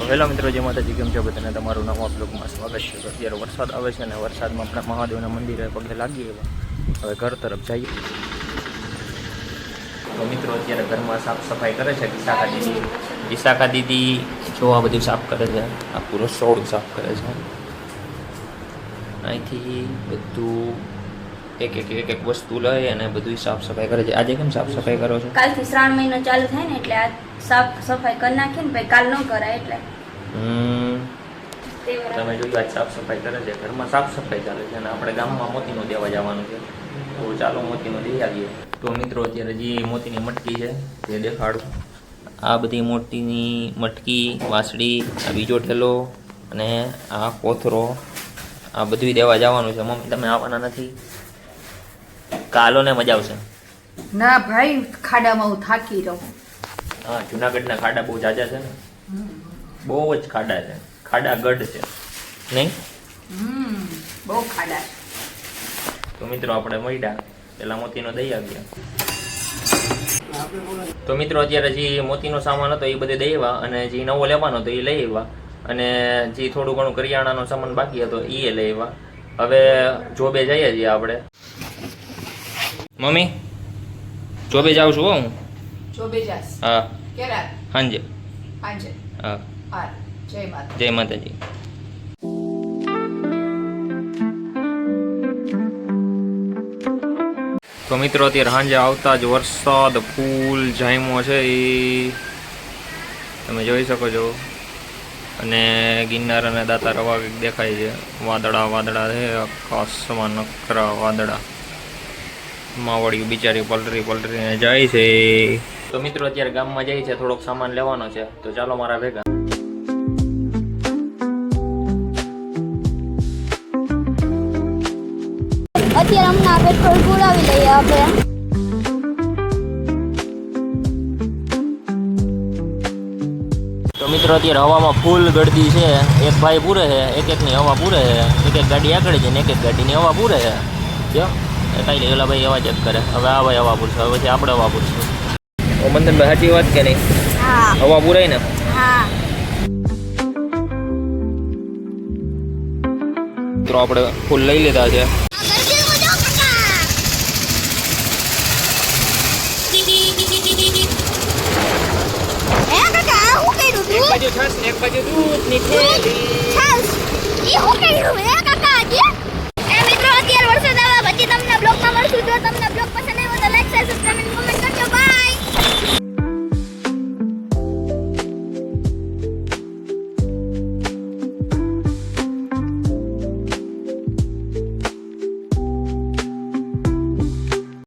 Hello મિત્રો, જય માતાજી. કેમ છો બધાને? તમારું નવા બ્લોગમાં સ્વાગત છે. તો અત્યારે વરસાદ આવે છે અને વરસાદમાં આપણે મહાદેવના મંદિરે પગે લાગીએ હવે ઘર તરફ જઈએ. તો મિત્રો અત્યારે ઘરમાં સાફ સફાઈ કરે છે વિશાખા દીદી જો આ બધું સાફ કરે છે. આ પૂરો રસોડું સાફ કરે છે. અહીંથી બધું એક વસ્તુ લઈ અને બધું સાફ સફાઈ કરે છે. આજે કેમ સાફ સફાઈ કરો છો? કાલથી શ્રાવણ મહિનો ચાલુ થાય ને એટલે આ સાફ સફાઈ કરી નાખીએ ને પછી કાલ ન કરાય એટલે. તમે જોયું આજ સાફ સફાઈ કરે છે. ઘરમાં સાફ સફાઈ ચાલે છે અને આપણે ગામમાં મોતીનો દેવા જવાનું છે. તો ચાલો મોતીનો દઈ આવીએ. તો મિત્રો અત્યારે જે મોતીની મટકી છે તે દેખાડું. આ બધી મોતીની મટકી, વાસળી, આ બીજો ઠેલો અને આ કોથરો, આ બધું દેવા જવાનું છે. મમ્મી તમે આવવાના નથી? કાલો ને મજા આવશે. ના ભાઈ, ખાડામાં હું થાકી રહું. હા, જુનાગઢના ખાડા બહુ જાજા છે ને, બહુ જ ખાડા છે. ખાડા ગઢ છે નહીં? બહુ ખાડા. તો મિત્રો આપણે મળ્યા પેલા મોતીનો દઈ આવ્યા. તો મિત્રો અત્યારે જે મોતીનો સામાન હતો એ બધે દઈ આવ્યા અને જે નવો લેવાનો હતો એ લઈ આવ્યા અને જે થોડું ઘણું કરિયાણાનો સામાન બાકી હતો એ લઈ આવ્યા. હવે જોબે જઈએ છીએ આપણે. મમ્મી જોબે જાઉં છું હું. જોબે જાસ? હા. કેરા? હાંજે. હાંજે. હા. હાર. જય માતા. જય માતાજી. તો મિત્રો અત્યારે સાંજે આવતા જ વરસાદ ફૂલ જામ્યો છે એ તમે જોઈ શકો છો. અને ગિરનાર અને દાતા રવા દેખાય છે. વાદળા છે, આકાશમાં નકરા વાદળા. માવડિયું બિચારી પલટીને જાય છે. તો મિત્રો અત્યારે ગામમાં જાય છે, થોડોક સામાન લેવાનો છે. તો ચાલો મારા ભેગા. અત્યારે હમણાં પેટ્રોલ પુરાવી લઈએ આપણે. તો મિત્રો અત્યારે હવામાં ફૂલ ગળદી છે. એક ભાઈ પૂરે છે, એકની હવા પૂરે છે. એક ગાડી આગળ છે ને એક ગાડીની હવા પૂરે છે. જો કઈ લે ઓલા ભાઈ અવાજ જ કરે. હવે આ ભાઈ હવા પૂરશે, હવે પછી આપણે હવા પૂરશું. મંદનભાઈ સાચી વાત કે નહીં? હા. હવા પૂરાય ને? હા. મિત્રો આપણે ફૂલ લઈ લીધા છે. એક બાજુ છાસ ને એક બાજુ દૂધની થેલી. છાસ ઈ હું કર્યું હે કાકા? મિત્રો અત્યારે વરસાદ આવે પછી તમને બ્લોગમાં મળશું. જો તમને બ્લોગ પસંદ આવ્યો તો લાઈક, શેર, સબસ્ક્રાઇબ